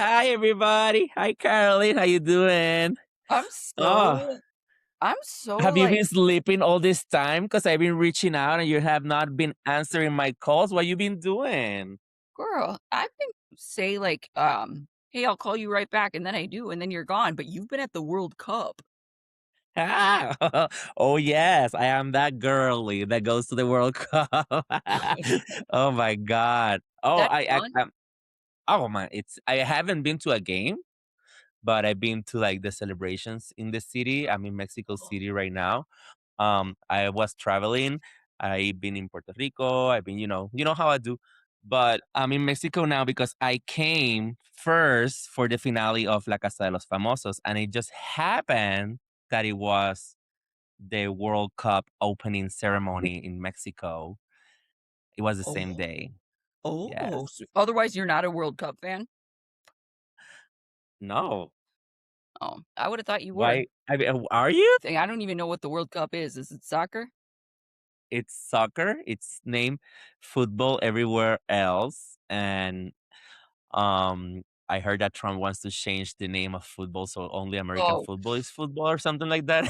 Hi, everybody. Hi, Caroline. How you doing? I'm Oh, so I'm so have you like, been sleeping all this time? Because I've been reaching out and you have not been answering my calls. What you been doing? girl, I've been say like, hey, I'll call you right back, and then I do, and then you're gone. But you've been at the World Cup. Ah, oh yes, I am that girly that goes to the World Cup. Oh my God. Oh, That fun? oh my, I haven't been to a game, but I've been to like the celebrations in the city. I'm in Mexico City right now. I was traveling. I've been in Puerto Rico. I've been, you know how I do. But I'm in Mexico now because I came first for the finale of La Casa de los Famosos, and it just happened that it was the World Cup opening ceremony in Mexico. It was the same Oh, day. oh. Yes. Otherwise, you're not a World Cup fan. No. Oh, I would have thought you were. Why? I mean, are you? I don't even know what the World Cup is. Is it soccer? It's soccer. It's named Football Everywhere Else, and I heard that Trump wants to change the name of football so only American Oh, football is football or something like that.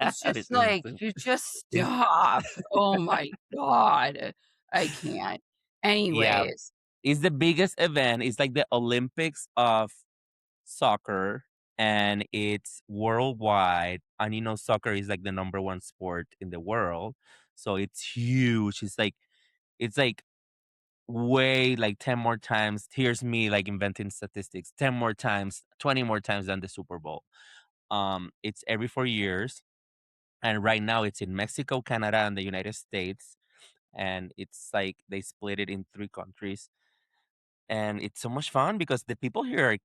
it's This just is like you just it's stop. Oh my god, I can't. yeah, Anyways, it's the biggest event. It's like the Olympics of soccer, and it's worldwide. And soccer is like the number one sport in the world, so it's huge. It's like way like 10 more times. Here's me like inventing statistics. 10 more times, 20 more times than the Super Bowl. It's every 4 years, and right now it's in Mexico, Canada, and the United States. And it's like they split it in three countries, and it's so much fun because the people here are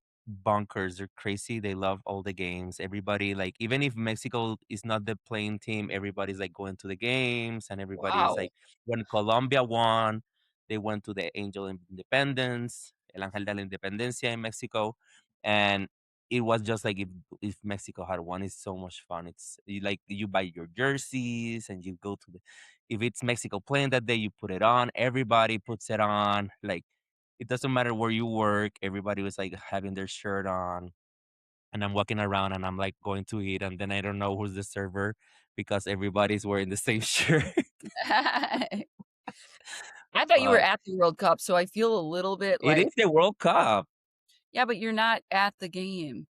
bonkers. They're crazy. They love all the games. Everybody, like, even if Mexico is not the playing team, everybody's like going to the games, and everybody is wow. like, when Colombia won, they went to the Angel of Independence, El Ángel de la Independencia in Mexico, and it was just like if Mexico had won. It's so much fun. Like you buy your jerseys and you go to the. If it's Mexico playing that day, you put it on. Everybody puts it on. Like, it doesn't matter where you work. Everybody was like having their shirt on, and I'm walking around and I'm like going to eat, and then I don't know who's the server because everybody's wearing the same shirt. I thought you were But at the World Cup, so I feel a little bit it like, is the World Cup. yeah, but you're not at the game.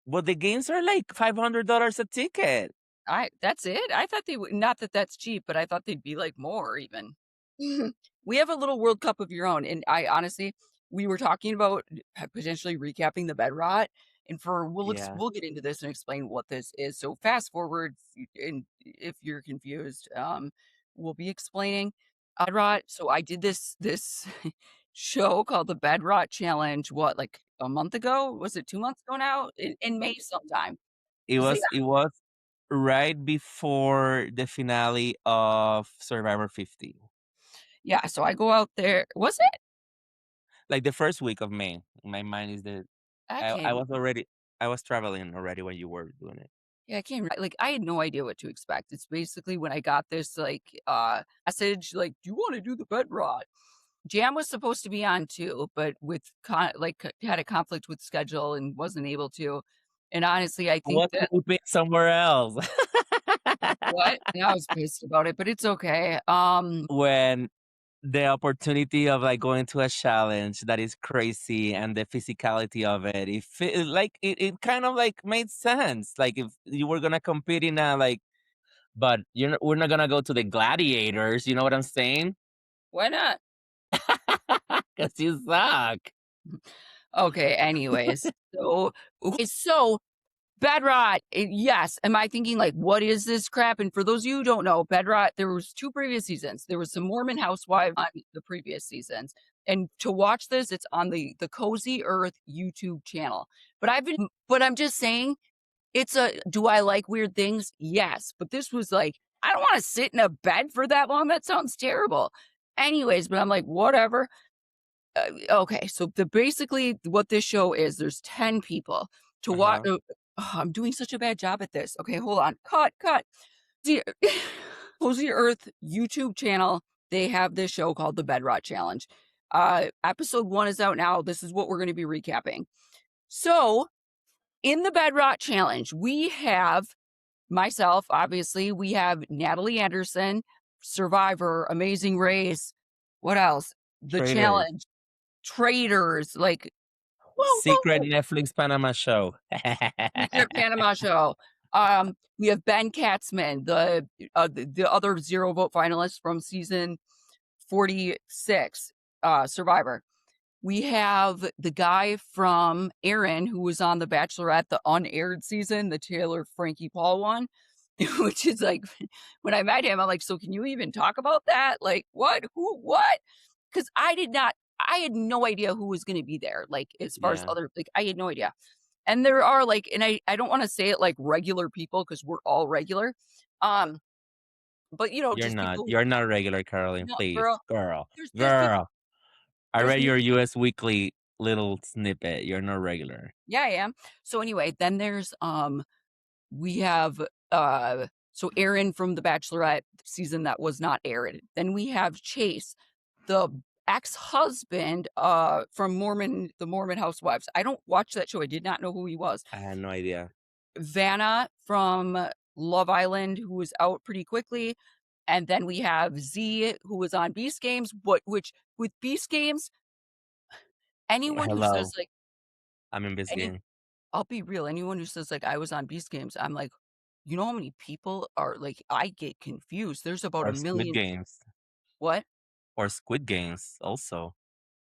But the games are like $500 a ticket. I That's it? I thought they would, not that that's cheap, but I thought they'd be like more even. We have a little World Cup of your own, and I honestly, we were talking about potentially recapping the bed rot, and for Yeah. we'll get into this and explain what this is. So fast forward, and if you're confused, we'll be explaining bed rot. So I did this show called the Bed Rot Challenge. What, like a month ago? Was it 2 months ago now? In May sometime. It So was it was right before the finale of Survivor 50. yeah, so I go out there, was it? Like the first week of May. My mind is that I I, can't I even, was already I was traveling already when you were doing it. yeah, I can't even, like, I had no idea what to expect. It's basically when I got this, like, message, like, "Do you wanna do the bed rot?" Jam was supposed to be on too, but with had a conflict with schedule and wasn't able to, and honestly, I I think was that sleeping somewhere else. what? Yeah, I was pissed about it, but it's okay. When the opportunity of like going to a challenge that is crazy and the physicality of it, it kind of like made sense. Like if you were gonna compete in a like, but we're not gonna go to the gladiators. You know what I'm saying? Why not? Because you suck. Okay, anyways, so Bedrot, yes. Am I thinking like, what is this crap? And for those of you who don't know, Bedrot, there was 2 previous seasons. There was some Mormon housewives on the previous seasons. And to watch this, it's on the Cozy Earth YouTube channel. But I'm just saying, do I like weird things? Yes. But this was like, I don't want to sit in a bed for that long. That sounds terrible. Anyways, but I'm like, whatever. Okay, so basically what this show is, there's 10 people to watch. Uh-huh. I'm doing such a bad job at this. Okay, hold on. Cut. The Cozy Earth YouTube channel, they have this show called the Bed Rot Challenge. Episode 1 is out now. This is what we're gonna be recapping. So, in the Bedrot Challenge, we have myself, obviously, we have Natalie Anderson, Survivor, Amazing Race, what else? The Traitors. Challenge, Traitors, like, whoa, whoa, Secret whoa, Netflix Panama show. Secret Panama Show. We have Ben Katzman, the other 0 vote finalist from season 46, Survivor. We have the guy from Aaron who was on The Bachelorette, the unaired season, the Taylor Frankie Paul one, which is like, when I met him, I'm like, "So can you even talk about that? Like, what? Who? What?" Because I had no idea who was gonna be there, like, as far as Yeah, other like, I had no idea. And there are, like, and I don't wanna say it like regular people because 'cause we're all regular, um, but, you're just not. people You're not regular, Caroline. no, Please, girl, girl, there's people girl. I there's read people your U.S. Weekly little snippet. You're not regular. yeah, I am. So, anyway, then there's, we have, so Aaron from The Bachelorette season that was not aired. Then we have Chase, the ex-husband, from The Mormon Housewives. I don't watch that show. I did not know who he was. I had no idea. Vanna from Love Island, who was out pretty quickly. And then we have Z, who was on Beast Games, which with Beast Games, anyone who says Hello. like I'm in this any game. I'll be real, anyone who says like I was on Beast Games, I'm like, you know how many people are like I get confused. There's about a Or Squid million Games. what? Or Squid Games also.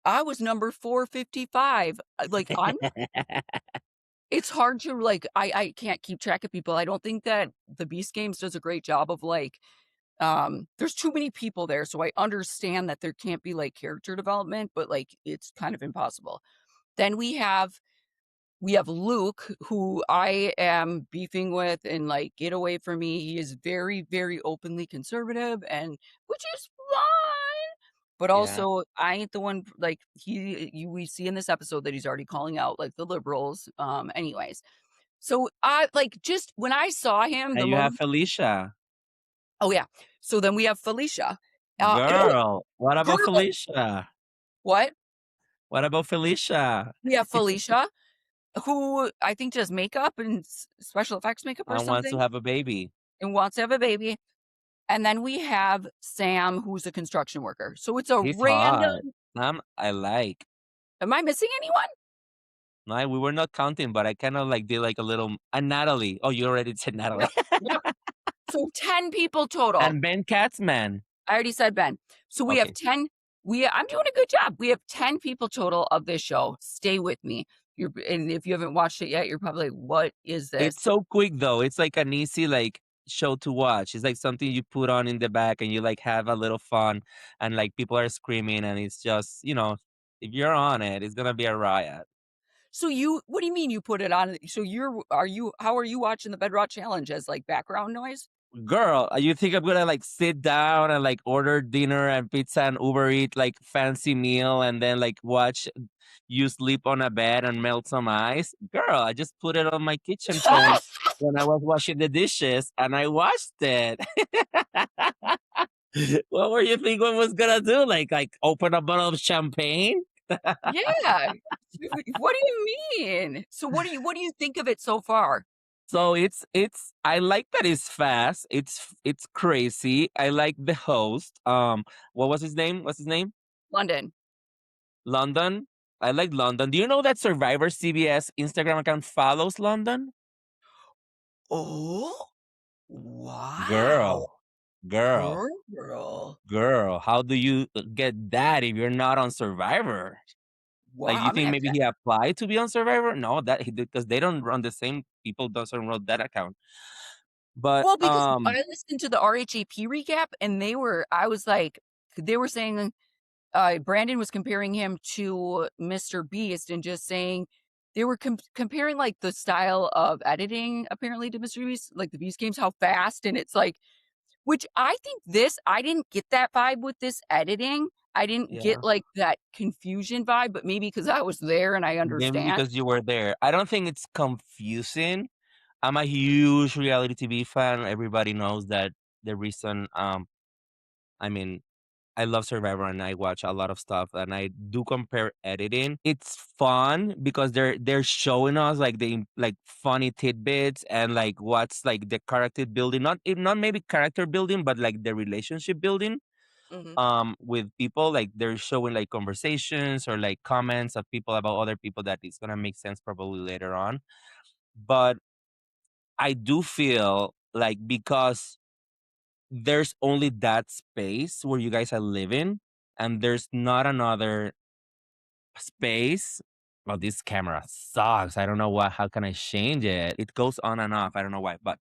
I was number 455. Like I'm it's hard to like I can't keep track of people. I don't think that the Beast Games does a great job of like there's too many people there, so I understand that there can't be like character development, but like it's kind of impossible. Then we have Luke, who I am beefing with and like, "Get away from me." He is very, very openly conservative and which is fine, but Yeah. also I ain't the one like, we see in this episode that he's already calling out, like, the liberals, anyways. So, I like, just when I saw him, the And you have moment Felicia. oh, yeah. So then we have Felicia. And oh, Girl, what about girl Felicia? what? What about Felicia? We have Felicia, who I think does makeup and special effects makeup or I want to something have a baby. and wants to have a baby. And then we have Sam, who's a construction worker. So it's a He's hot. random I like. am I missing anyone? No, we were not counting, but I kind of like did like a little. And Natalie. Oh, you already said Natalie. Yep, yep. So 10 people total. And Ben Katzman. I already said Ben. So we have Okay. 10 I'm doing a good job. We have 10 people total of this show. Stay with me. And if you haven't watched it yet, you're probably like, "What is this?" It's so quick though. It's like an easy like show to watch. It's like something you put on in the back and you like have a little fun and like people are screaming and it's just, if you're on it, it's gonna be a riot. So what do you mean you put it on? So how are you watching the Bedrock Challenge as like background noise? Girl, you think I'm gonna like sit down and like order dinner and pizza and Uber eat like fancy meal and then like watch you sleep on a bed and melt some ice? Girl, I just put it on my kitchen phone when I was washing the dishes and I watched it. What were you thinking I was gonna do? Like open a bottle of champagne? Yeah. What do you mean? So what do you think of it so far? So it's I like that it's fast. It's crazy. I like the host. What was his name? What's his name? London. London. I like London. Do you know that Survivor CBS Instagram account follows London? Oh, wow. Girl, girl, Girl. girl. How do you get that if you're not on Survivor? Like, Wow, you I'm gonna think have maybe to he applied to be on Survivor? No, that because they don't run the same people doesn't run that account. But well, because I listened to the RHAP recap and I was like they were saying Brandon was comparing him to Mr. Beast and just saying they were comparing like the style of editing apparently to Mr. Beast, like the Beast games, how fast and it's like, which I think I didn't get that vibe with this editing. I didn't get yeah, like that confusion vibe, but maybe because I was there and I maybe understand. because you were there. I don't think it's confusing. I'm a huge reality TV fan. Everybody knows that the reason I mean I love Survivor and I watch a lot of stuff and I do compare editing. It's fun because they're showing us like the like funny tidbits and like what's like the character building, not maybe character building, but like the relationship building Mhm. with people. Like they're showing like conversations or like comments of people about other people that is gonna make sense probably later on. But I do feel like because there's only that space where you guys are living and there's not another space. Well, this camera sucks. I don't know what how can I change it? It goes on and off. I don't know why. But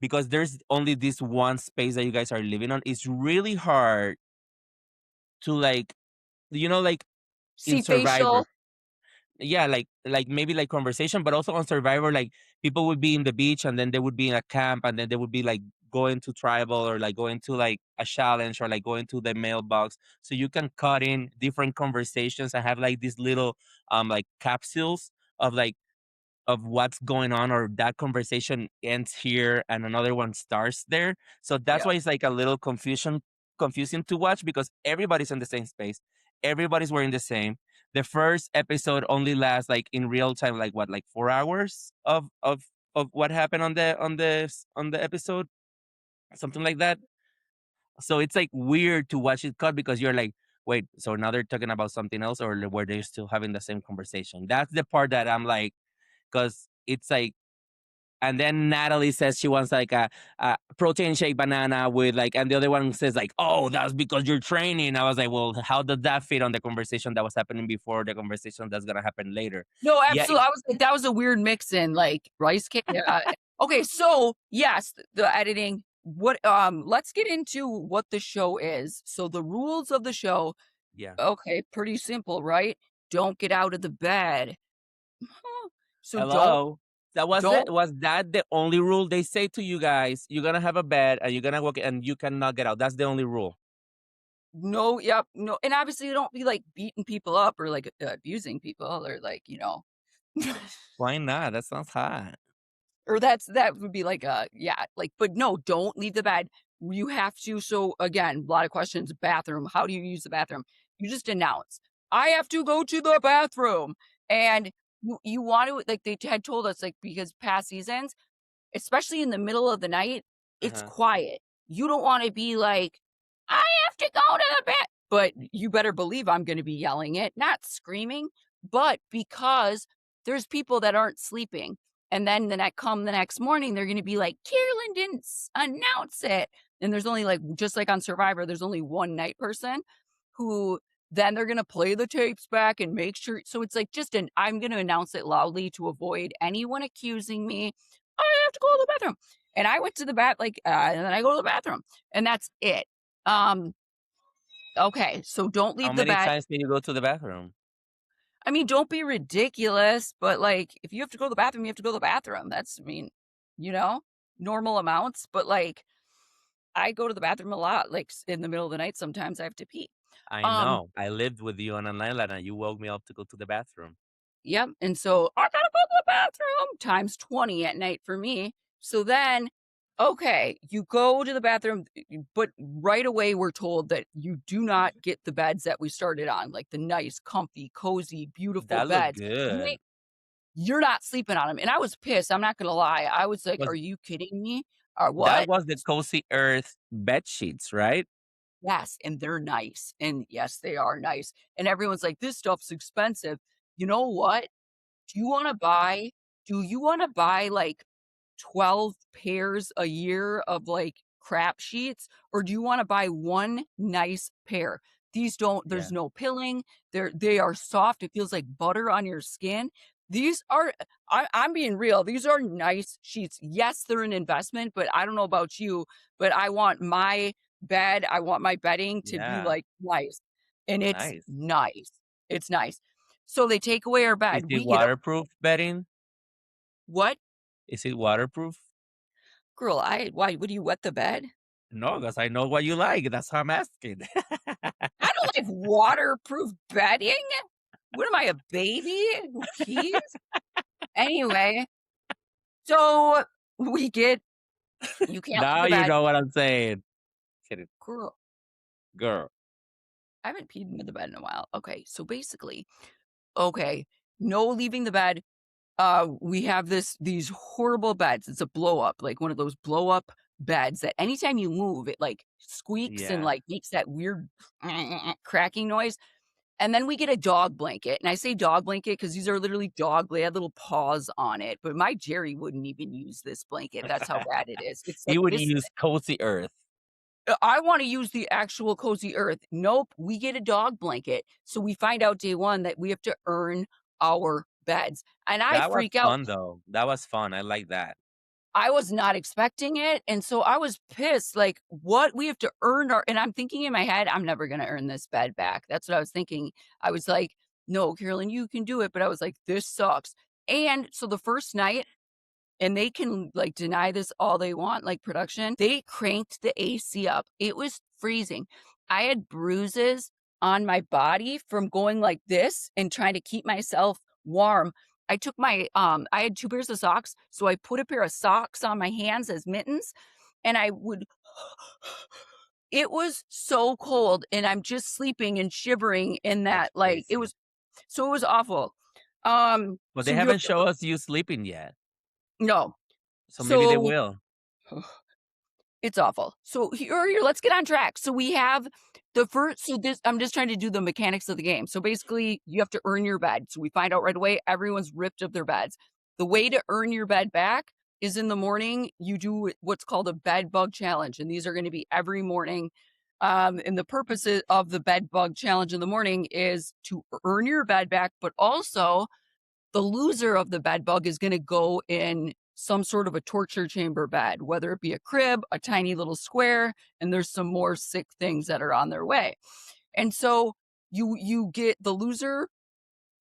because there's only this one space that you guys are living on, it's really hard to like like in See Survivor. facial. Yeah, like maybe like conversation, but also on Survivor, like people would be in the beach and then they would be in a camp and then they would be like going to tribal or like going to like a challenge or like going to the mailbox. So you can cut in different conversations and have like these little like capsules of like of what's going on or that conversation ends here and another one starts there. So that's Yeah. why it's like a little confusing to watch because everybody's in the same space. Everybody's wearing the same. The first episode only lasts like in real time, like what, like 4 hours of what happened on the episode, something like that. So it's like weird to watch it cut because you're like, wait, so now they're talking about something else or were they still having the same conversation? That's the part that I'm like, because it's like, and then Natalie says she wants like a protein shake banana with like, and the other one says like, oh, that's because you're training. I was like, well, how does that fit on the conversation that was happening before the conversation that's gonna happen later? No, Yeah, absolutely. I was like, that was a weird mix in like rice cake. Yeah. Okay, so yes, the editing. What let's get into what the show is. So the rules of the show, yeah. okay, pretty simple, right? Don't get out of the bed. Huh. So Hello. That was it. don't Was that the only rule they say to you guys? You're gonna have a bed and you're gonna walk and you cannot get out. That's the only rule. no, yep, no, and obviously you don't be like beating people up or like abusing people or like, Why not? That sounds hot. or that would be like a yeah, like, but no, don't leave the bed. You have to so again, a lot of questions, bathroom, how do you use the bathroom? You just announce, "I have to go to the bathroom." And you want to like they had told us like because past seasons, especially in the middle of the night, it's Uh-huh. quiet. You don't wanna be like, "I have to go to the bed," but you better believe I'm gonna be yelling it, not screaming, but because there's people that aren't sleeping, and then the next morning, they're gonna be like, "Carolyn didn't announce it," and there's only, like just like on Survivor, there's only one night person who then they're gonna play the tapes back and make sure so it's like just an I'm gonna announce it loudly to avoid anyone accusing me I have to go to the bathroom. And I went to the and then I go to the bathroom, and that's it. Um, okay, so don't How leave the many bed. times can you go to the bathroom? I mean, don't be ridiculous, but like, if you have to go to the bathroom, you have to go to the bathroom. That's, I mean, you know, normal amounts. But like, I go to the bathroom a lot. Like in the middle of the night, sometimes I have to pee. I Um, know. I lived with you on an island and you woke me up to go to the bathroom. Yep, and so, "I gotta go to the bathroom," times 20 at night for me. So then, okay, you go to the bathroom, but right away we're told that you do not get the beds that we started on, like the nice, comfy, cozy, beautiful That looked beds. good. You're not sleeping on them, and I was pissed, I'm not gonna lie. I was like, Was "Are you kidding me?" Or that what? was the Cozy Earth bed sheets, right? Yes, and they're nice, and yes, they are nice, and everyone's like, "This stuff's expensive." You know what? Do you wanna buy like 12 pairs a year of, like, crap sheets, or do you wanna buy 1 nice pair? These don't Yeah. there's no pilling, they are soft, it feels like butter on your skin. These are I'm being real, these are nice sheets. Yes, they're an investment, but I don't know about you, but I want my bedding to be, Yeah. like, nice, and it's Nice. nice. It's nice. So they take away our Is bed, it we get a waterproof bedding? "What? Is it waterproof? Girl, I why, would you wet the bed?" No, because I know what you like. That's how I'm asking. I don't like waterproof bedding. What am I, a baby who pees? Anyway, so we get you can't leave Now the you bed. know what I'm saying. Kidding. Girl, Girl. I haven't peed in the bed in a while. Okay, so basically, okay, no leaving the bed. We have these horrible beds. It's a blow up, like one of those blow up beds that anytime you move, it like squeaks and Yeah. like makes that weird cracking noise. And then we get a dog blanket, and I say dog blanket because these are literally they had little paws on it, but my Jerry wouldn't even use this blanket, that's how bad it is. It's He like would this use Cozy Earth. I wanna use the actual Cozy Earth. Nope, we get a dog blanket, so we find out day 1 that we have to earn our beds, and I That was freak out. fun, though. That was fun. I like that. I was not expecting it, and so I was pissed, like, "What? We have to earn our" and I'm thinking in my head, "I'm never gonna earn this bed back." That's what I was thinking. I was like, "No, Carolyn, you can do it," but I was like, "This sucks." And so the first night and they can, like, deny this all they want, like, production, they cranked the AC up. It was freezing. I had bruises on my body from going like this and trying to keep myself warm. I took I had 2 pairs of socks, so I put a pair of socks on my hands as mittens, and I would it was so cold, and I'm just sleeping and shivering in That's that, like, it crazy. was so it was awful. But they So you have haven't to shown us you sleeping yet, no. so maybe they So will. it's awful. So here, let's get on track. So we have the first. So this, I'm just trying to do the mechanics of the game. So basically, you have to earn your bed. So we find out right away everyone's ripped of their beds. The way to earn your bed back is in the morning. You do what's called a bed bug challenge, and these are going to be every morning. And the purposes of the bed bug challenge in the morning is to earn your bed back, but also the loser of the bed bug is gonna go in some sort of a torture chamber bed, whether it be a crib, a tiny little square, and there's some more sick things that are on their way. And so you get the loser,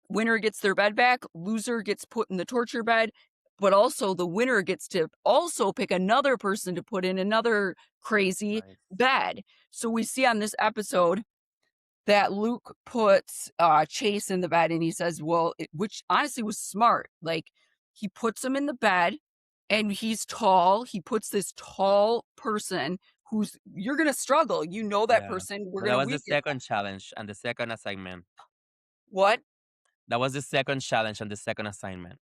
winner gets their bed back, loser gets put in the torture bed, but also the winner gets to also pick another person to put in another crazy Nice. bed. So we see on this episode that Luke puts, Chase in the bed and he says, "Well," which honestly was smart, like, he puts him in the bed and he's tall, he puts this tall person who's you're gonna struggle, you know that Yeah. person, we're But that gonna was the weaken second challenge and the second assignment. What? That was the second challenge and the second assignment.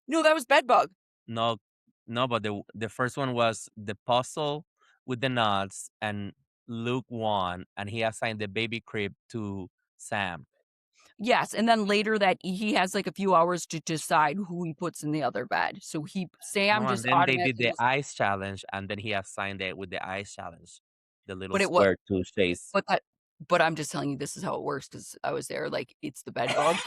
No, that was bedbug. No, no, but the first one was the puzzle with the nuts, and Luke won, and he assigned the baby crib to Sam. Yes, and then later that he has, like, a few hours to decide who he puts in the other bed, so Sam No, and just then they did automatically the goes ice challenge, and then he assigned it with the ice challenge, the little but it was square to Chase. but that but I'm just telling you this is how it works because I was there, like, it's the bedbug.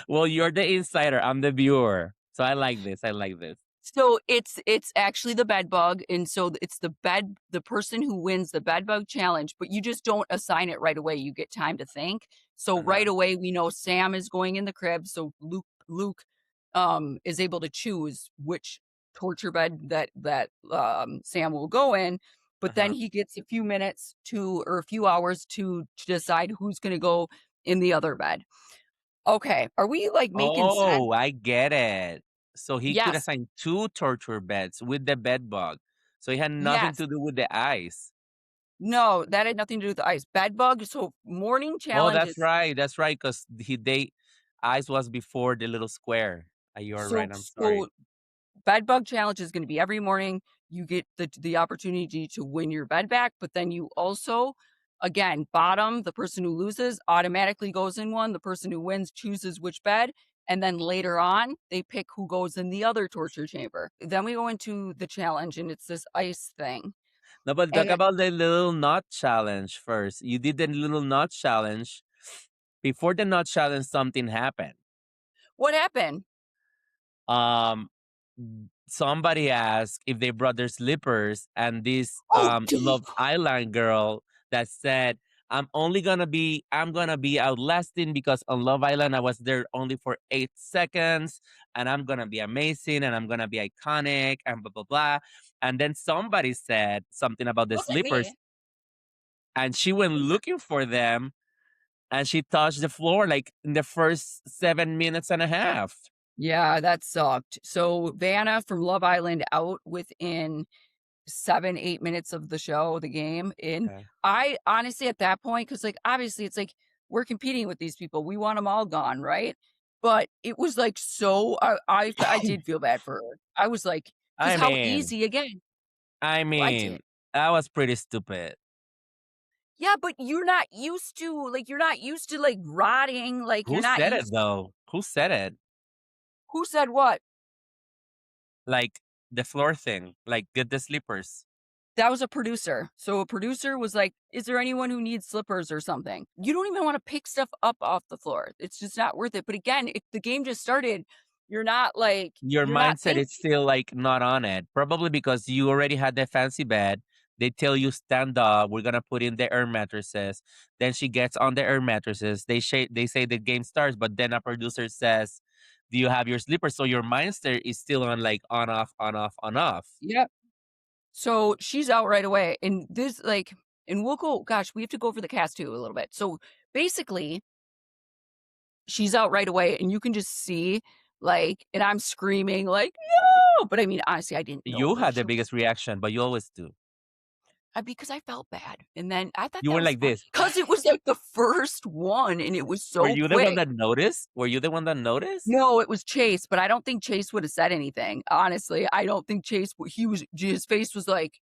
Well, you're the insider, I'm the viewer. So I like this, I like this. So it's actually the bed bug, and so it's the person who wins the bed bug challenge, but you just don't assign it right away, you get time to think. So right Uh-huh, away, we know Sam is going in the crib, so Luke, is able to choose which torture bed that Sam will go in, but then uh-huh. he gets a few minutes to or a few hours to decide who's gonna go in the other bed. Okay, are we, like, making sense? Oh, I get it. So he could Yes, assign 2 torture beds with the bed bug. So it had nothing yes. to do with the ice. No, that had nothing to do with the ice. Bed bug, so morning Oh, challenges. that's right, 'cause ice was before the little square. You are So right, I'm sorry. so bed bug challenge is gonna be every morning. You get the opportunity to win your bed back, but then you also again, bottom, the person who loses automatically goes in one. The person who wins chooses which bed, and then later on, they pick who goes in the other torture chamber. Then we go into the challenge, and it's this ice thing. No, but talk And about the little nut challenge first. You did the little nut challenge. Before the nut challenge, something happened. what happened? Um, Somebody asked if they brought their slippers, and this Oh, Love Island girl that said, I'm gonna be outlasting because on Love Island I was there only for 8 seconds, and I'm gonna be amazing and I'm gonna be iconic and blah blah blah." And then somebody said something about the wasn't slippers, me. and she went looking for them, and she touched the floor like in the first 7 minutes and a half. Yeah, that sucked. So Vanna from Love Island out within 7, 8 minutes of the show, the game, and Okay. I honestly at that point, because like, obviously, it's like, we're competing with these people, we want them all gone, right? But it was, like, so I did feel bad for her. I was like, because I how mean easy again I I did. mean, that was pretty stupid. Yeah, but you're not used to, like, rotting, like, you're Who not said it used though? Who said it? who said what? Like, the floor thing, like, "Get the slippers." That was a producer. So a producer was like, "Is there anyone who needs slippers or something?" You don't even wanna pick stuff up off the floor. It's just not worth it. But again, if the game just started, Your you're not mindset is thinking. still, like, not on it, probably because you already had the fancy bed. They tell you, "Stand up, we're gonna put in the air mattresses." Then she gets on the air mattresses, they say the game starts, but then a producer says, "Do you have your slippers?" So your mindset is still on, like, on, off, on, off, on, off. Yep. So she's out right away. And this like and we'll go gosh, we have to go over the cast too a little bit. So basically, she's out right away and you can just see like and I'm screaming like, "No!" But I mean, honestly, I didn't know You her. had the She was biggest reaction, but you always do. because I felt bad. And then I thought You that were was like fun this. because it was like the first one and it was Were so you the one quick. that noticed? Were you the one that noticed? No, it was Chase, but I don't think Chase would have said anything. Honestly, I don't think Chase he was his face was like,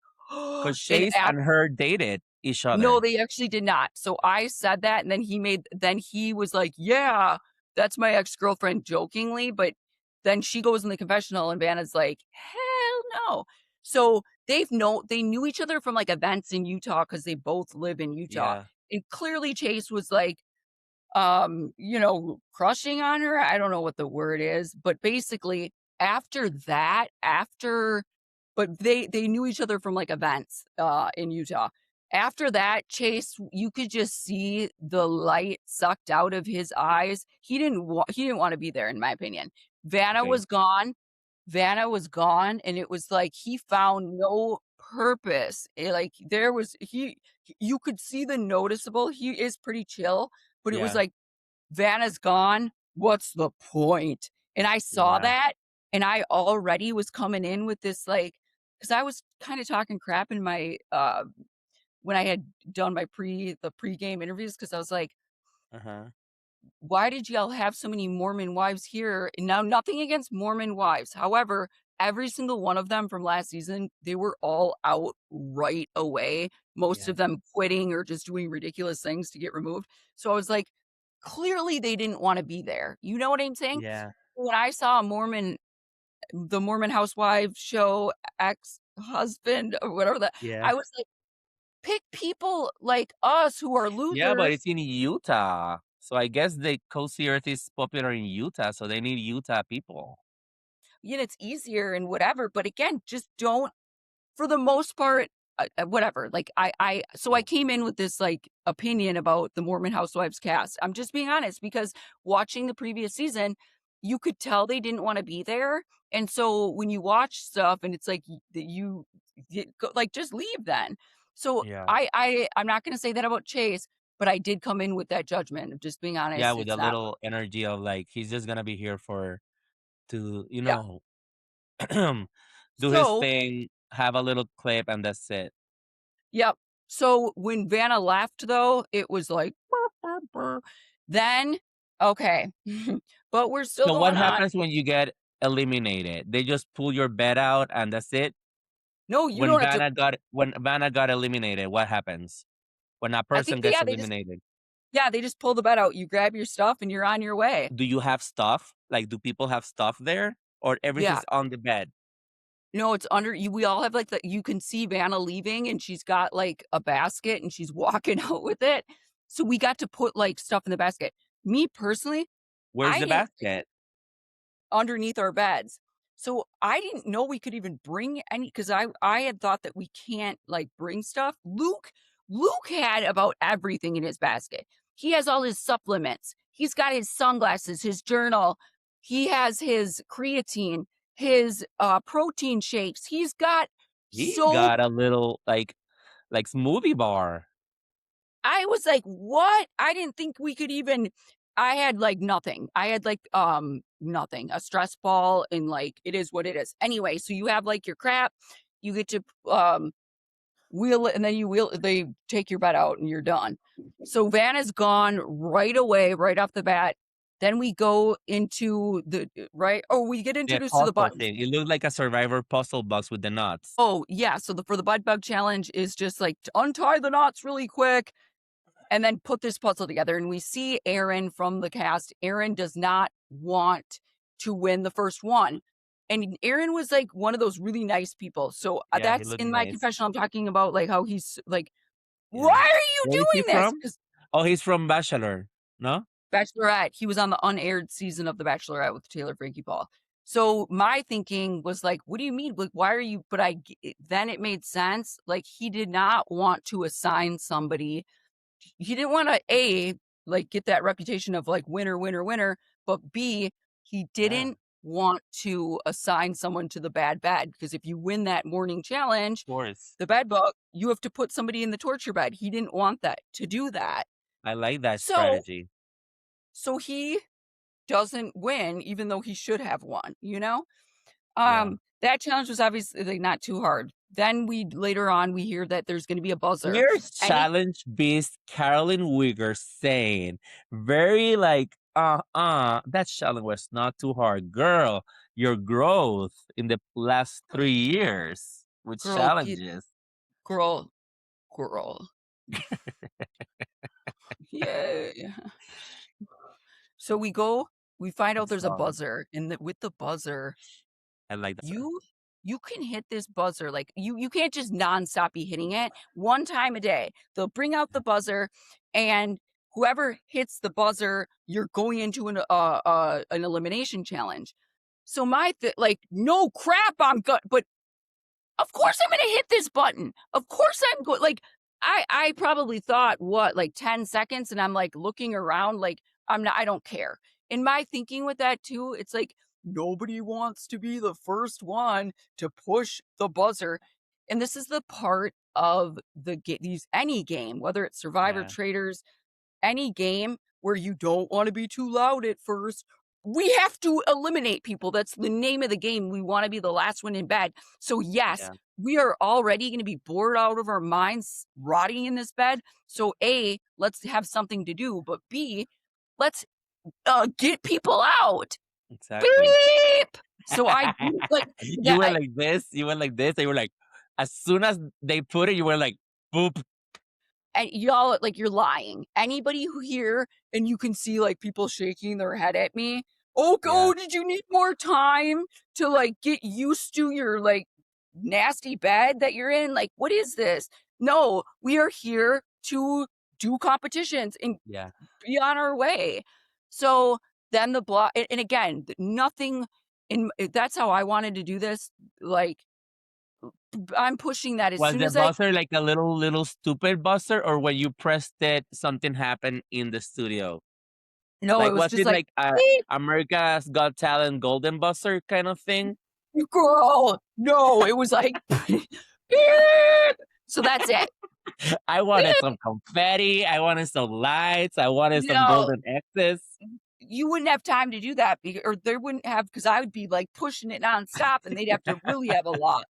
Because and Chase and her dated each no, other. they actually did not. So I said that, and then he was like, "Yeah, that's my ex-girlfriend," jokingly, but then she goes in the confessional, and Vanna's like, "Hell no." So they knew each other from, like, events in Utah because they both live in Utah, Yeah. and clearly Chase was like, crushing on her. I don't know what the word is, but basically after that, after but they knew each other from like events in Utah. After that, Chase, you could just see the light sucked out of his eyes. He didn't want to be there in my opinion. Vanna Okay. was gone. Vanna was gone and it was like he found no purpose. Like there was you could see the noticeable. He is pretty chill, but it was Yeah. like Vanna's gone, what's the point? And I saw Yeah. that, and I already was coming in with this, like, because I was kinda talking crap in my, when I had done the pregame interviews, because I was like, Uh-huh. "Why did y'all have so many Mormon wives here?" And now nothing against Mormon wives, however, every single one of them from last season, they were all out right away, most Yeah. of them quitting or just doing ridiculous things to get removed. So I was like, clearly they didn't wanna be there. You know what I'm saying? Yeah. When I saw the Mormon Housewives show, Ex-Husband or whatever that Yeah. I was like, "Pick people like us who are Yeah, but losers." it's in Utah. So I guess the Cozy Earth is popular in Utah, so they need Utah people. It's easier and whatever, but again, just don't for the most part, whatever, like, I Yeah. came in with this, like, opinion about the Mormon Housewives cast. I'm just being honest because watching the previous season, you could tell they didn't wanna be there, and so when you watch stuff and it's like you go like, just leave then. So Yeah. I'm not gonna say that about Chase, but I did come in with that judgment of just being Yeah, honest, with it's a not little energy of like he's just gonna be here for to, yeah. do his So thing, have a little clip, and that's it. yep. So when Vanna left though, it was like, "Burr, burr, burr." Then, okay, but we're still So what going on. happens when you get eliminated? They just pull your bed out and that's it? No, you don't have to When Vanna got eliminated, what happens? When a I think person gets yeah, eliminated? they just pull the bed out. You grab your stuff and you're on your way. Do you have stuff? Like, do people have stuff there? Or Yeah. everything's on the bed? No, it's under you we all have like the you can see Vanna leaving and she's got like a basket and she's walking out with it. So we got to put like stuff in the basket. Me personally, Where's I the didn't basket? underneath our beds. So I didn't know we could even bring any because I had thought that we can't like bring stuff. Luke had about everything in his basket. He has all his supplements. He's got his sunglasses, his journal. He has his creatine, his protein shakes. He's got He so got a little, like, smoothie bar. I was like, "What?" I didn't think we could even I had, like, nothing. I had, like, nothing, a stress ball and, like, it is what it is. Anyway, so you have, like, your crap, you get to, wheel it, and then they take your bed out and you're done. So Van is gone right away, right off the bat. Then we go into the right oh, we get The introduced to the puzzle buttons. thing. It looked like a Survivor puzzle box with the nuts. Oh, yeah, so for the bud bug challenge is just like to untie the knots really quick and then put this puzzle together, and we see Aaron from the cast. Aaron does not want to win the first one, and Aaron was, like, one of those really nice people, so, Yeah, he that's looked in my nice. confessional, I'm talking about, like, how he's like, "Why Yeah. are you Where is he doing this?" from? 'Cause Oh, he's from Bachelor, no? Bachelorette, he was on the unaired season of The Bachelorette with Taylor Frankie Paul. So, my thinking was like, "What do you mean? Like, why are you" but then it made sense, like, he did not want to assign somebody. He didn't wanna, A, like, get that reputation of, like, winner, winner, winner, but B, he Yeah, didn't want to assign someone to the bad bed, because if you win that morning challenge, of course. the bed bug, you have to put somebody in the torture bed. He didn't want that to do that. I like that So strategy. he doesn't win even though he should have won, you know? Yeah. That challenge was obviously, like, not too hard. Then later on, we hear that there's gonna be a buzzer. Here's Any challenge beast Carolyn Wigger saying, very like, that challenge was not too hard. Girl, your growth in the last 3 years with girl, get challenges. girl, girl. Yay. So we find The out there's a song. buzzer, and with the buzzer, I like that song. you you can hit this buzzer, like, you can't just nonstop be hitting it. One time a day, they'll bring out the buzzer, and whoever hits the buzzer, you're going into an elimination challenge. So like, "No crap, I'm good," but of course I'm gonna hit this button. Of course I'm go like, I probably thought, what, like 10 seconds, and I'm, like, looking around like, I don't care. In my thinking with that too, it's like, nobody wants to be the first one to push the buzzer, and this is the part of any game, whether it's Survivor, Yeah, Traders, any game where you don't wanna be too loud at first, we have to eliminate people. That's the name of the game. We wanna be the last one in bed. So, yes, yeah, we are already gonna be bored out of our minds rotting in this bed. So, A, let's have something to do, but B, let's, get people out. exactly. Beep! So I do like You that. went like this, you went like this, and you were like, as soon as they put it, you were like, boop. And y'all, like, you're lying. Anybody who here and you can see, like, people shaking their head at me, "Oh, Yeah, did you need more time to, like, get used to your, like, nasty bed that you're in? Like, what is this?" No, we are here to do competitions and yeah. be on our way. So, then the block and again, nothing that's how I wanted to do this, like, I'm pushing that as Was soon the as I buzzer like a little stupid buzzer, or when you pressed it, something happened in the studio? no, it Like, was was just it like, like a "Beep." America's Got Talent golden buzzer kind of thing? Girl, no, it was like, "Beep." So that's it. I wanted Beep. some confetti, I wanted some lights, I wanted some No, golden X's. you wouldn't have time to do that or they wouldn't have because I would be, like, pushing it nonstop, and they'd have to really have a lot.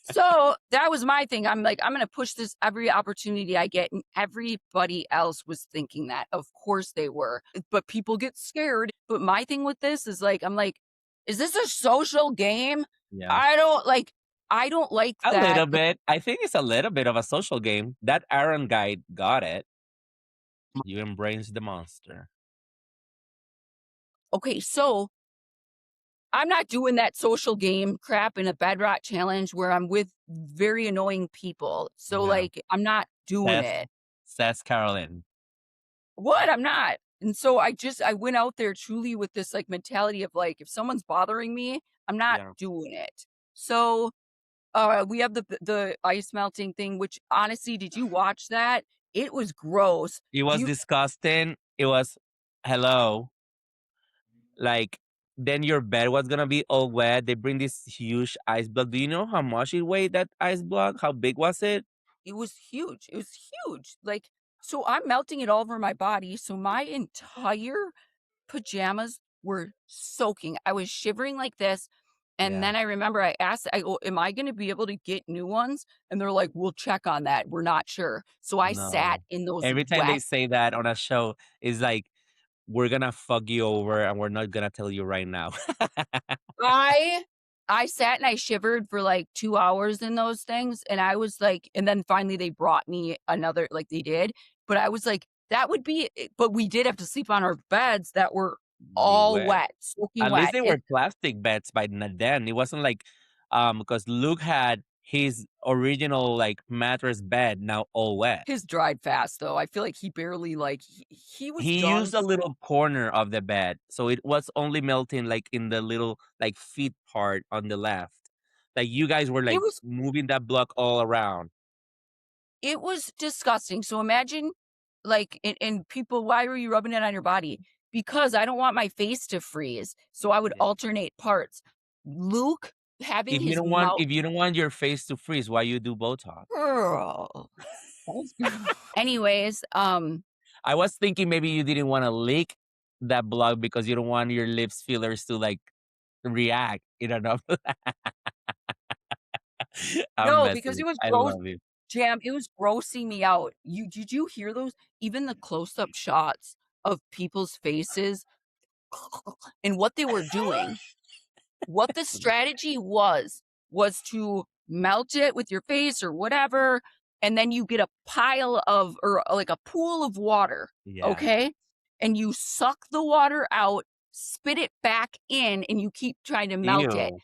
So, that was my thing. I'm like, "I'm gonna push this every opportunity I get," and everybody else was thinking that. Of course they were, but people get scared. But my thing with this is, like, I'm like, "Is this a social game?" Yeah. I don't like I don't like A that little bit. I think it's a little bit of a social game. That Aaron guy got it. You embrace the monster. okay, so I'm not doing that social game crap in a bedrock challenge where I'm with very annoying people. So, Yeah. like, I'm not doing Says it. says Carolyn. What? I'm not. And so I went out there truly with this, like, mentality of, like, if someone's bothering me, I'm not Yeah. doing it. So, we have the ice melting thing, which honestly, did you watch that? It was gross. It Do was you disgusting. It was hello. Like, then your bed was gonna be all wet. They bring this huge ice block. Do you know how much it weighed, that ice block? How big was it? It was huge. It was huge. Like, so I'm melting it all over my body. So my entire pajamas were soaking. I was shivering like this. And Yeah. then I remember I asked, I go, "Am I gonna be able to get new ones?" And they're like, "We'll check on that. We're not sure." So I sat No. in those Every time they wet say that on a show, it's like, "We're gonna fuck you over, and we're not gonna tell you right now." I I sat and I shivered for, like, 2 hours in those things, and I was like and then finally they brought me another like, they did, but I was like, "That would be" but we did have to sleep on our beds that were Be all wet. wet, soaking At least wet, they and were plastic beds by then. It wasn't like, because Luke had his original, like, mattress bed now all wet. his dried fast, though. I feel like he barely, like he was He done used a little corner of the bed, so it was only melting, like, in the little, like, feet part on the left. Like, you guys were, it like, was moving that block all around. it was disgusting. So imagine, like, and people, "Why were you rubbing it on your body?" "Because I don't want my face to freeze." So I would Yeah. alternate parts. Luke having his mouth If you don't want your face to freeze, why you do Botox? Girl. Anyways, I was thinking maybe you didn't wanna lick that block because you don't want your lips fillers to, like, react, you don't know? I'm no, messing because it with was I gross love you. Jam, it was grossing me out. Did you hear those? Even the close-up shots of people's faces and what they were doing. What the strategy was to melt it with your face or whatever, and then you get a pile of or like a pool of water, Yeah. okay? And you suck the water out, spit it back in, and you keep trying to melt it. Ew.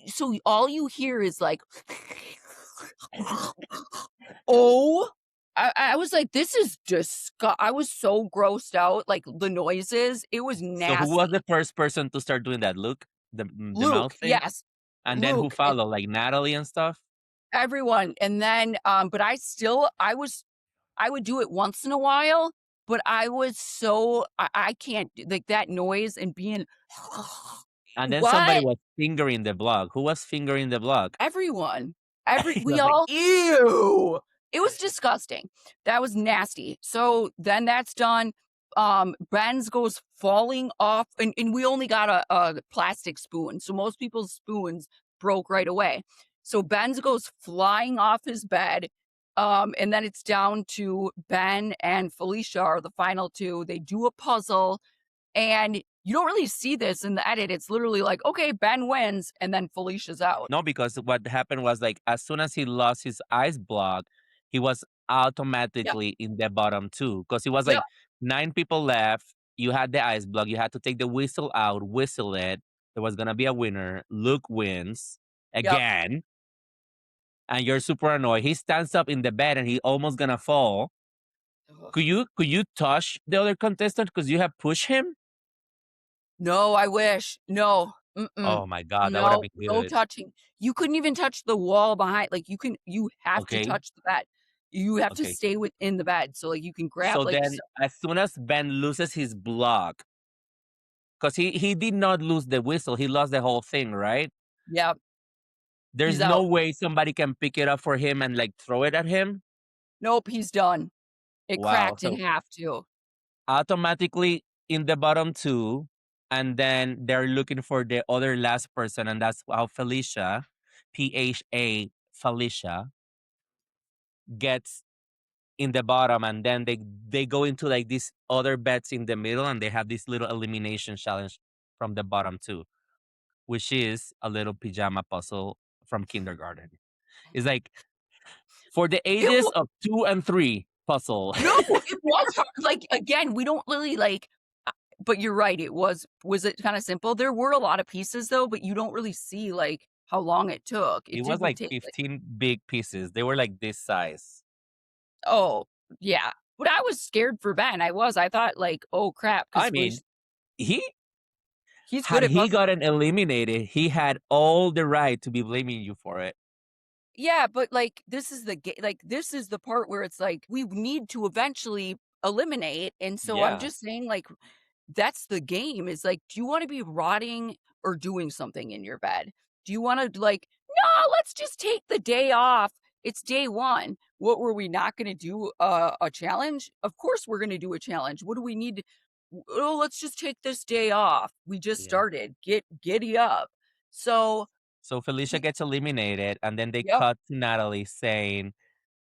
So all you hear is like, "Oh." I was like, "This is I was so grossed out, like, the noises, it was So who was the nasty. first person to start doing that? Luke? The mouth Luke, thing? yes, And then who Luke, followed, like Natalie and stuff? everyone, and then, but I would do it once in a while, but I was so I can't do like, that noise and being And then somebody "What?" was fingering the block. Who was fingering the block? Everyone. It We was like, all "Ew!" it was disgusting. That was nasty. So, then that's done. Ben's goes falling off, and we only got a plastic spoon, so most people's spoons broke right away. So, Ben's goes flying off his bed, and then it's down to Ben and Felicia are the final 2. They do a puzzle, and you don't really see this in the edit. It's literally like, "Okay, Ben wins," and then Felicia's out. No, because what happened was, like, as soon as he lost his ice block, he was Yep, automatically in the bottom 2. Because it was, yep, like, 9 people left, you had the ice block, you had to take the whistle out, whistle it, there was gonna be a winner, Luke wins, yep. again, and you're super annoyed. He stands up in the bed, and he almost gonna fall. Ugh. Could you touch the other contestant? Because you have pushed him? No, I wish. No. Mm-mm. Oh my god, that would have No, been no good. touching. You couldn't even touch the wall behind like, you have to Okay, touch the bed. You have to okay. stay within the bed, so, like, you can grab, So like, then, as soon as Ben loses his block, because he did not lose the whistle, he lost the whole thing, right? Yep, There's he's no out. way somebody can pick it up for him and, like, throw it at him? Nope, he's done. It Wow, cracked in so half too. automatically in the bottom 2, and then they're looking for the other last person, and that's how Felicia, Pha Felicia, gets in the bottom, and then they go into, like, these other beds in the middle, and they have this little elimination challenge from the bottom 2, which is a little pajama puzzle from kindergarten. It's like for the It ages wa of 2 and 3 puzzle. No, it was hard. Like, again, we don't really, like but you're right, was it kinda simple? There were a lot of pieces, though, but you don't really see, like, how long it took. It was Would like take, like 15 big pieces. They were like this size. oh, yeah. But I was scared for Ben, I thought, like, "Oh, crap," I 'cause mean, he he's good had at he puzzles. gotten eliminated, he had all the right to be blaming you for it. Yeah, but, like, this is the part where it's like, we need to eventually eliminate, and so I'm Yeah, just saying, like, that's the game, is, like, do you wanna be rotting or doing something in your bed? Do you wanna, like, "No, let's just take the day off. It's day 1." What, were we not gonna do a challenge? Of course we're gonna do a challenge. What do we need "Oh, let's just take this day off. We just yeah. started. Giddy up." So So Felicia he gets eliminated, and then they Yep. cut to Natalie saying,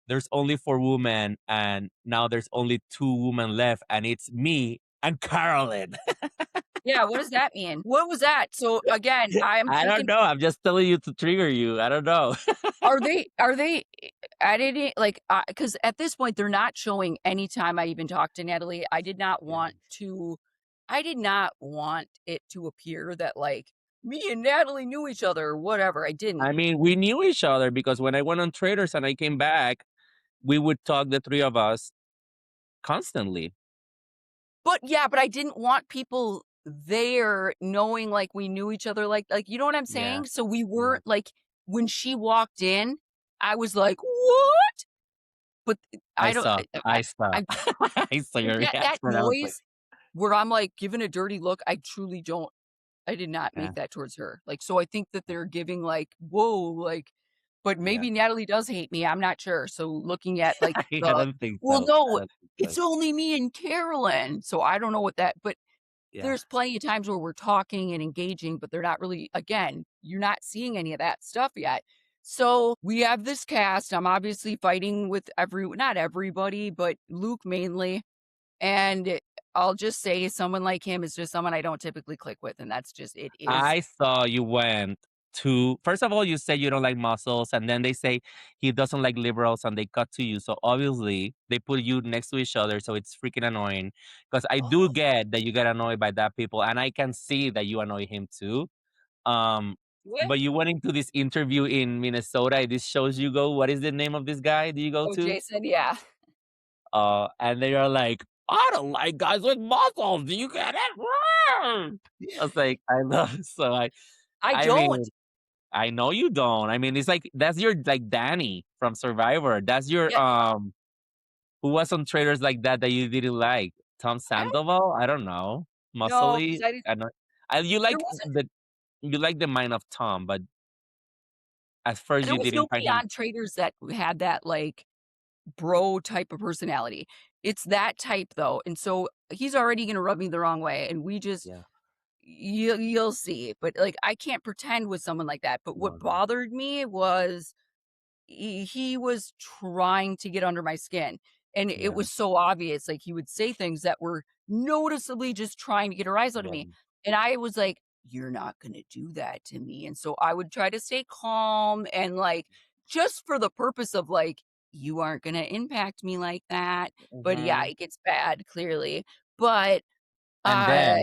"There's only 4 women, and now there's only 2 women left, and it's me and Carolyn." Yeah, what does that mean? What was that? So, again, I'm I don't thinking, know, I'm just telling you to trigger you, I don't know. are they editing, like, because at this point, they're not showing any time I even talked to Natalie. Yeah. I did not want it to appear that, like, me and Natalie knew each other or whatever. I didn't. I mean, we knew each other because when I went on Traders and I came back, we would talk, the 3 of us, constantly. But yeah, but I didn't want people there knowing, like, we knew each other, like, you know what I'm Yeah, saying? So we yeah. weren't like, when she walked in, I was like, "What?" But I I don't saw, I saw. I I saw your that reaction, I was like, noise where I'm, like, giving a dirty look, I truly don't, I did not yeah, make that towards her. Like, so I think that they're giving, like, "Whoa," like, but yeah. maybe Natalie does hate me, I'm not sure. So looking at, like, I the don't think well, so, I no, don't think so. it's only me and Carolyn, so I don't know what that, but Yeah. there's plenty of times where we're talking and engaging, but they're not really, again, you're not seeing any of that stuff yet. So, we have this cast, I'm obviously fighting with not everybody, but Luke mainly, and I'll just say someone like him is just someone I don't typically click with, and that's just it is. I saw you went to, first of all, you said you don't like muscles, and then they say he doesn't like liberals, and they cut to you. So obviously they put you next to each other, so it's freaking annoying. Because I do Oh, get that you get annoyed by that people, and I can see that you annoy him too. Um, what? but you went into this interview in Minnesota. These shows you go. What is the name of this guy? Do you go Oh, to? Jason, yeah. And they are like, "I don't like guys with muscles. Do you get it?" I was like, I know. So I I don't. mean, I know you don't. I mean, it's like that's your like Danny from Survivor. That's your Yeah, who was on trailers like that that you didn't like? Tom I don't Sandoval? I don't know. know, because Muscly? I didn't, I don't. You there like wasn't the mind of Tom, but at first there you was didn't find nobody him. on Traders that had that, like, bro type of personality. It's that type though, and so he's already gonna rub me the wrong way, and we just Yeah. you'll see. But, like, I can't pretend with someone like that. But No, what no. bothered me was he was trying to get under my skin, and it Yeah. was so obvious. Like, he would say things that were noticeably just trying to get a rise out of Yeah. me, and I was like, "You're not gonna do that to me." And so I would try to stay calm and, like, just for the purpose of, like, you aren't gonna impact me like that. But yeah, Mhm. it gets bad clearly. But And uh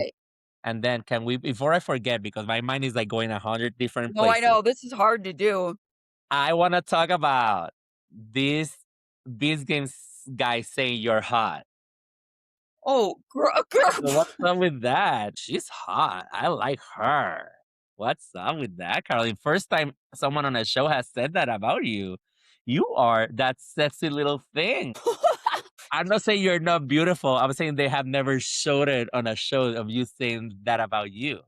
then can we, before I forget, because my mind is like going 100 different no, I places. know this is hard to do. I want to talk about this game's guy saying you're hot. Oh, So what's up with that? She's hot. I like her. What's up with that, Carly? First time someone on a show has said that about you. You are that sexy little thing. I'm not saying you're not beautiful. I'm saying they have never showed it on a show of you saying that about you.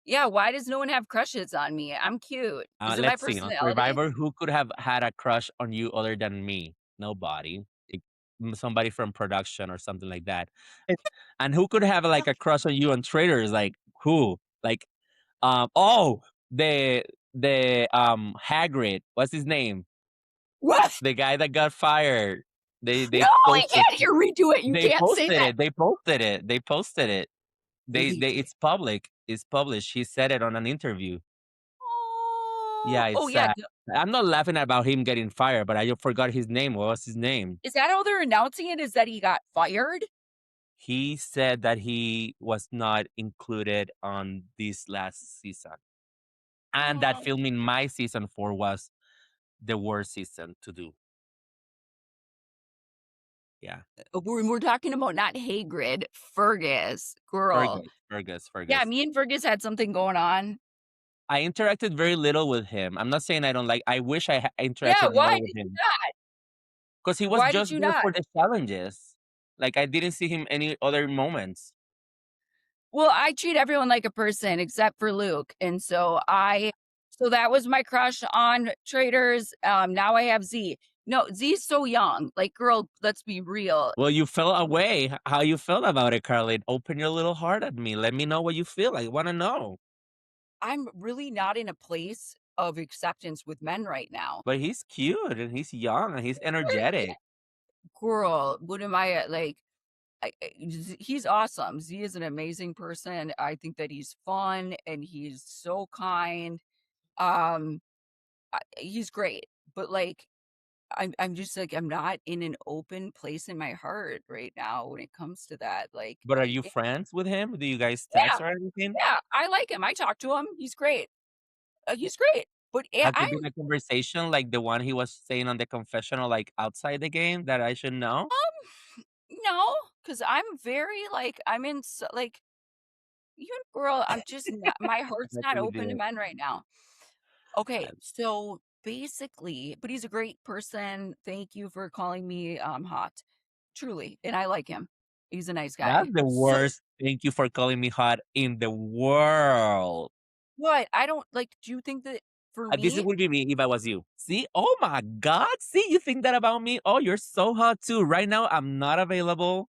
Yeah, why does no one have crushes on me? I'm cute. Is it my Let's see, on personality? Survivor, who could have had a crush on you other than me? Nobody. Somebody from production or something like that. And who could have like a crush on you on Traders? Like who? Like oh, the Hagrid. What's his name? What? The guy that got fired. They No, I posted can't hear redo it. You they can't say posted that. it. They posted it. They posted it. Oh, they They did. it's public. It's published. He said it on an interview. Oh, Yeah, oh it's yeah. sad. I'm not laughing about him getting fired, but I forgot his name. What was his name? Is that how they're announcing it? Is that he got fired? He said that he was not included on this last season, and that Oh, filming my season 4 was the worst season to do. Yeah. we're talking about not Hagrid, Fergus, girl. Yeah, Fergus. me and Fergus had something going on. I interacted very little with him. I'm not saying I don't like, I wish I Yeah, interacted more why with did you him not? because he was Why did just you there not? for the challenges. Like, I didn't see him any other moments. Well, I treat everyone like a person except for Luke, and so that was my crush on Traders. Now I have Z. No, Z's so young. Like, girl, let's be real. Well, you fell away. How you felt about it, Carly? Open your little heart at me. Let me know what you feel. I wanna know. I'm really not in a place of acceptance with men right now. But he's cute and he's young and he's energetic. Girl, what am I at, like, he's awesome. Z is an amazing person. I think that he's fun and he's so kind. Um, he's great, but, like, I'm just, like, I'm not in an open place in my heart right now when it comes to that, like, But are you eh friends with him? Do you guys text yeah, or anything? yeah, I like him. I talk to him. He's great, but, Has there I'm been a conversation like the one he was saying on the confessional, like outside the game that I should know? no, because 'cause I'm very, like, I'm in like, you girl, I'm just not my heart's Like not we open to did. men right now. Okay, Uh, so basically but he's a great person. Thank you for calling me, hot. Truly, and I like him. He's a nice That's guy. the So worst "thank you for calling me hot" in the world. what? I don't like, do you think that for This me would be me if I was you. See? Oh my god, see, you think that about me? Oh, you're so hot too. Right now, I'm not available,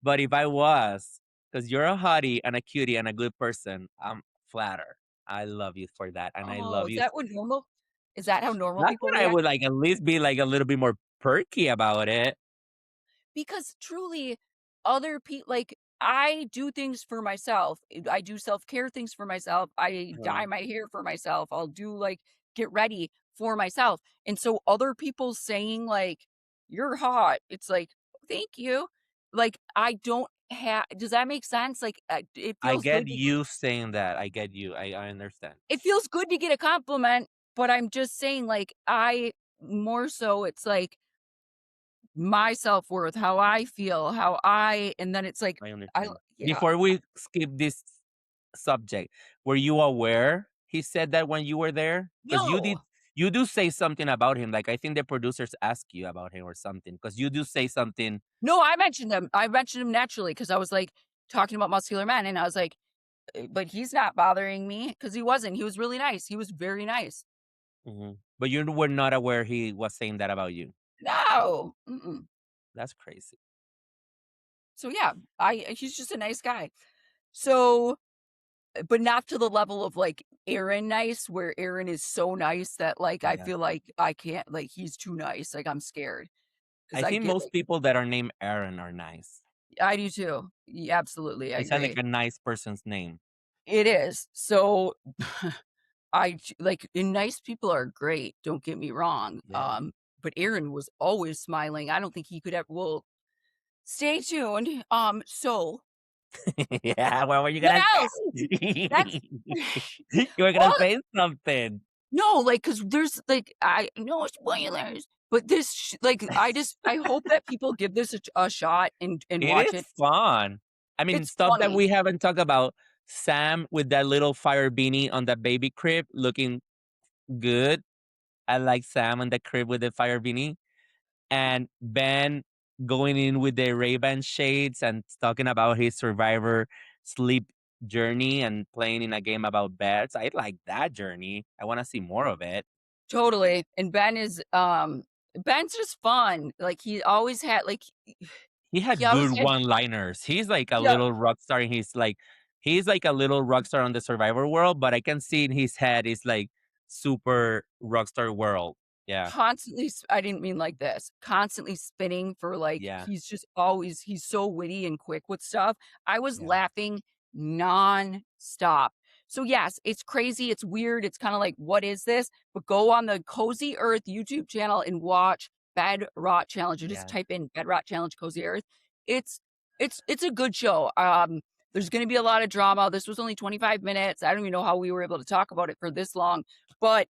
but if I was, because 'cause you're a hottie and a cutie and a good person, I'm flattered. I love you for that, and I oh, love you is that how normal that's people when I react? would, like, at least be, like, a little bit more perky about it. Because truly, other people like, I do things for myself. I do self-care things for myself. I Uh-huh. dye my hair for myself. I'll do, like, get ready for myself. And so other people saying, like, "You're hot," it's like, "Thank you." Like, I don't have does that make sense? Like, I get you saying that. I get you. I understand. it feels good to get a compliment, but I'm just saying, like, I more so it's like my self-worth, how I feel, how I and then it's like, I I understand. yeah. Before we skip this subject, were you aware he said that when you were there? Because No. you do say something about him, like, I think the producers ask you about him or something. Because you do say something. No, I mentioned him. I mentioned him naturally because I was, like, talking about muscular men, and I was like, but he's not bothering me because he wasn't. He was really nice. He was very nice." Mhm. But you were not aware he was saying that about you. No. Mm-mm. That's crazy. So, yeah, he's just a nice guy. So but not to the level of, like, Aaron nice, where Aaron is so nice that, like, I Yeah. feel like I can't like, he's too nice, like, I'm scared because I I think get, most like people that are named Aaron are nice. I do too. Absolutely, I It sounds like agree. a nice person's name. It is. So, like, and nice people are great, don't get me wrong, Yeah. but Aaron was always smiling. I don't think he could ever well, stay tuned. So Yeah, what were you what gonna else? That's say? You were gonna all say something. no, like, cause there's, like I no spoilers, but this like, I hope that people give this a shot and It watch is it. fun. I mean, It's stuff that funny. we haven't talked about. Sam with that little fire beanie on the baby crib looking good. I like Sam on the crib with the fire beanie. And Ben going in with the Ray-Ban shades and talking about his survivor sleep journey and playing in a game about beds. I like that journey. I wanna see more of it. Totally, and Ben's just fun. Like, he always had like, He he had always good had one-liners. He's like a yeah. little rock star, and he's like a little rock star on the survivor world, but I can see in his head is like super rock star world. Yeah, Constantly I didn't mean like this, constantly spinning for, like yeah, he's so witty and quick with stuff. I was yeah, laughing nonstop. So, yes, it's crazy, it's weird, it's kinda like, "What is this?" But go on the Cozy Earth YouTube channel and watch Bed Rot Challenge, or just yeah, type in "Bed Rot Challenge Cozy Earth." It's it's a good show. There's gonna be a lot of drama. This was only 25 minutes. I don't even know how we were able to talk about it for this long, but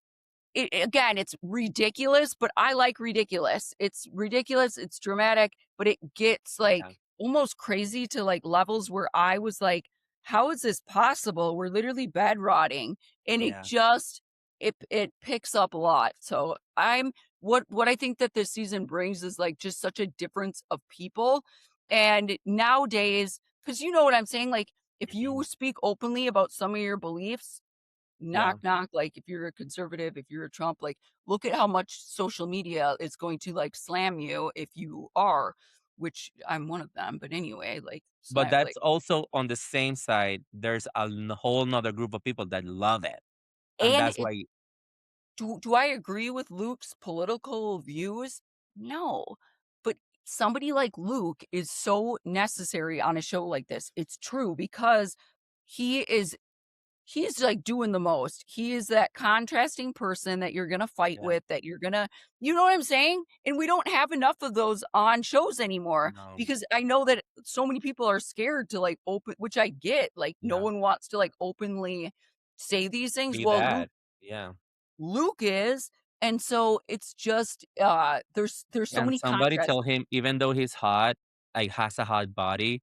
again, it's ridiculous, but I like ridiculous. It's ridiculous, it's dramatic, but it gets, yeah, like, almost crazy to, like, levels where I was like, "How is this possible? We're literally bed rotting," and it yeah, just it picks up a lot. So, I'm what I think that this season brings is, like, just such a difference of people, and nowadays, because you know what I'm saying, like, if you speak openly about some of your beliefs, knock, yeah, knock, like, if you're a conservative, if you're a Trump, like, look at how much social media is going to, like, slam you if you are. which I'm one of them, but anyway, like, so But I that's like also on the same side, there's a whole 'nother group of people that love it, and and that's it why do I agree with Luke's political views? No, but somebody like Luke is so necessary on a show like this. It's true because he is he's, like, doing the most. He is that contrasting person that you're gonna fight yeah, with, that you're gonna you know what I'm saying? And we don't have enough of those on shows anymore no, because I know that so many people are scared to, like, open which I get, like, no yeah, one wants to, like, openly say these things. be Well, that. Yeah. Luke is, and so it's just, there's so And many somebody contrasts. tell him even though he's hot, like, has a hot body,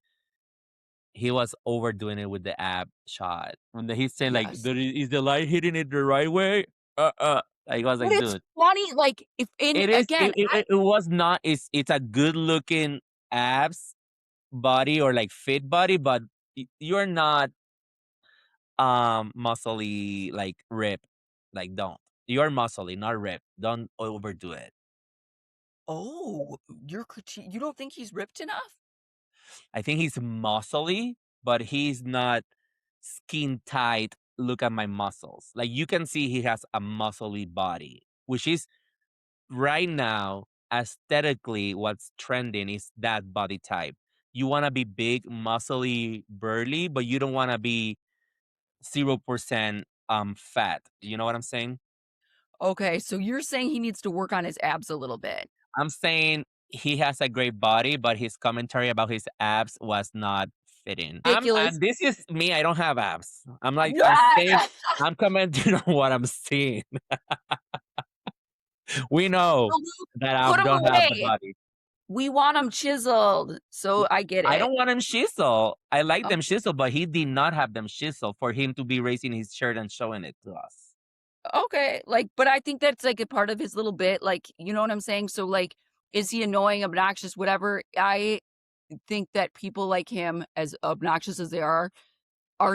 he was overdoing it with the ab shot. When he's saying, like, Yes. "Is the light hitting it the right way?" Like, I was But like, it's "Dude." funny, like, if and It is again, it was not it's a good looking abs body or, like, fit body, but you're not, muscly, like, ripped. Like, don't. You're muscly, not ripped. Don't overdo it. oh, you don't think he's ripped enough? I think he's muscly, but he's not skin tight. Look at my muscles. Like you can see he has a muscly body, which is right now aesthetically what's trending is that body type. You want to be big, muscly, burly, but you don't want to be 0% fat. You know what I'm saying? Okay, so you're saying he needs to work on his abs a little bit. I'm saying he has a great body, but his commentary about his abs was not fitting. Ridiculous. And this is me, I don't have abs. I'm saying I'm commenting on what I'm seeing. We know So Luke, that I put him don't have the away. body. We want him chiseled, so I get I it. don't want him shizzle. I like them Okay, shizzle, but he did not have them shizzle for him to be raising his shirt and showing it to us. okay, like, but I think that's, like, a part of his little bit, like, you know what I'm saying? So, like, is he annoying, obnoxious, whatever? I think that people like him, as obnoxious as they are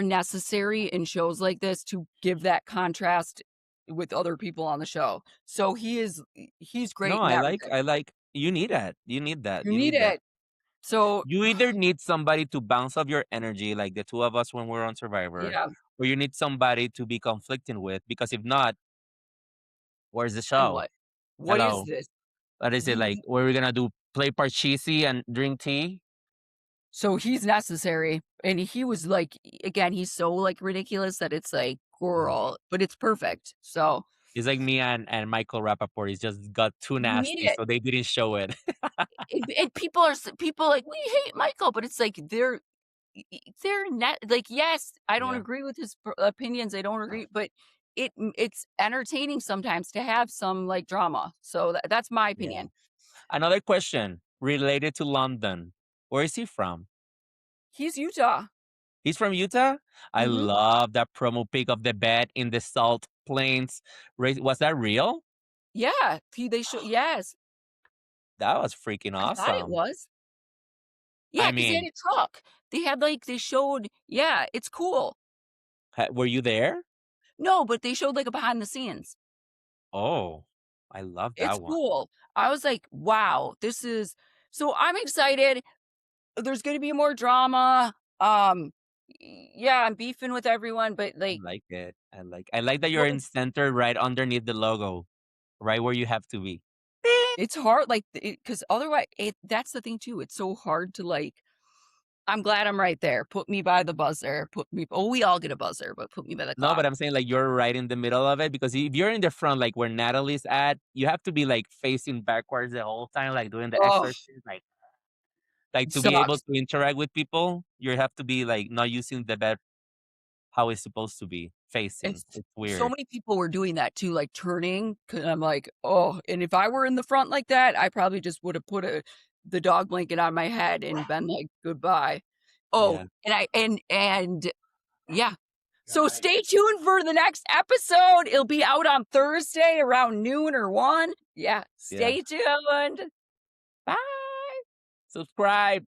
necessary in shows like this to give that contrast with other people on the show. So he's No, great in that regard. I like you need that. You need that. You You need need that. it. So You either need somebody to bounce off your energy, like the two of us when we're on Survivor, yeah, or you need somebody to be conflicting with. Because if not, where's the and show? what? What is Hello, this? what is it like? You What are we gonna do? Play Parcheesi and drink tea? so he's necessary, and he was like again, he's so, like, ridiculous that it's like, Yeah. "Girl," but it's perfect. So, It's like me and Michael Rappaport. He's just got too you need nasty, it. so they didn't show it. And people are people like, "We hate Michael," but it's like they're not like, yes, I don't Yeah, agree with his opinions, I don't agree, but it's entertaining sometimes to have some, like, drama. So that's my yeah. opinion. Another question related to London. Where is he from? He's Utah. He's from Utah? I Mhm. love that promo pic of the bed in the salt plains. Was that real? Yeah, they show yes, That was freaking I thought it awesome. was. Yeah, I because they had mean, a truck. They had, like they showed yeah, it's cool. were you there? No, but they showed, like, a behind the scenes. Oh, I love It's that one. cool. I was like, "Wow, this is" so I'm excited. There's gonna be more drama. Yeah, I'm beefing with everyone, but, I like, like it. I like that you're in center right underneath the logo, right where you have to be. Beep. it's hard, like, because otherwise that's the thing too, it's so hard to, like I'm glad I'm right there. Put me by the buzzer. We all get a buzzer, but put me by the No, but clock. I'm saying like you're right in the middle of it because if you're in the front, like where Natalie's at, you have to be like facing backwards the whole time, like doing the Oh, exorcist, like to be able sucks. to interact with people, you have to be like not using the bed how it's supposed to be And facing. It's so weird. many people were doing that too, like, turning, 'cause I'm like, "Oh," and if I were in the front like that, I probably just would have put the dog blanket on my head and been like, "Goodbye." Oh, Yeah. and yeah. So stay tuned for the next episode. It'll be out on Thursday around noon or 1. Yeah, Yeah. stay tuned. Bye. Subscribe.